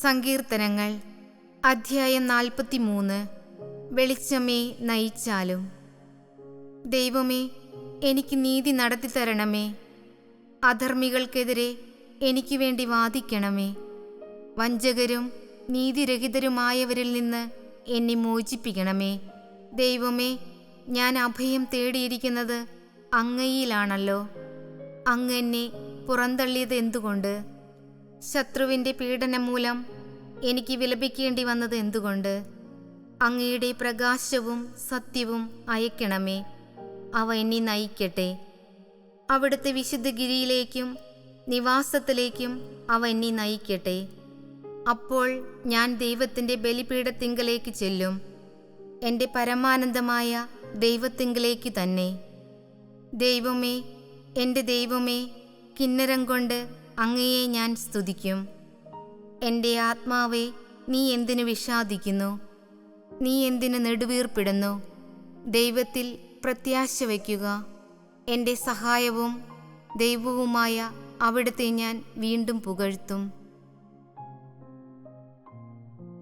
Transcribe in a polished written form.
സങ്കീർത്തനങ്ങൾ അധ്യായം 43. വെളിച്ചമേ നയിച്ചാലും. ദൈവമേ, എനിക്ക് നീതി നടത്തിത്തരണമേ. അധർമ്മികൾക്കെതിരെ എനിക്ക് വേണ്ടി വാദിക്കണമേ. വഞ്ചകരും നീതിരഹിതരുമായവരിൽ നിന്ന് എന്നെ മോചിപ്പിക്കണമേ. ദൈവമേ, ഞാൻ അഭയം തേടിയിരിക്കുന്നത് അങ്ങയിലാണല്ലോ. അങ്ങ് എന്നെ പുറന്തള്ളിയത് എന്തുകൊണ്ട്? ശത്രുവിൻ്റെ പീഡനം മൂലം എനിക്ക് വിലപിക്കേണ്ടി വന്നത് എന്തുകൊണ്ട്? അങ്ങയുടെ പ്രകാശവും സത്യവും അയക്കണമേ. അവ എന്നെ നയിക്കട്ടെ. അവിടുത്തെ വിശുദ്ധഗിരിയിലേക്കും നിവാസത്തിലേക്കും അവ എന്നെ നയിക്കട്ടെ. അപ്പോൾ ഞാൻ ദൈവത്തിൻ്റെ ബലിപീഠത്തിങ്കലേക്ക് ചെല്ലും, എൻ്റെ പരമാനന്ദമായ ദൈവത്തിങ്കലേക്ക് തന്നെ. ദൈവമേ, എൻ്റെ ദൈവമേ, കിന്നരം കൊണ്ട് അങ്ങയെ ഞാൻ സ്തുതിക്കും. എൻ്റെ ആത്മാവേ, നീ എന്തിനു വിഷാദിക്കുന്നു? നീ എന്തിനു നെടുവീർപ്പിടുന്നു? ദൈവത്തിൽ പ്രത്യാശ വയ്ക്കുക. എൻ്റെ സഹായവും ദൈവവുമായ അവിടുത്തെ ഞാൻ വീണ്ടും പുകഴ്ത്തും.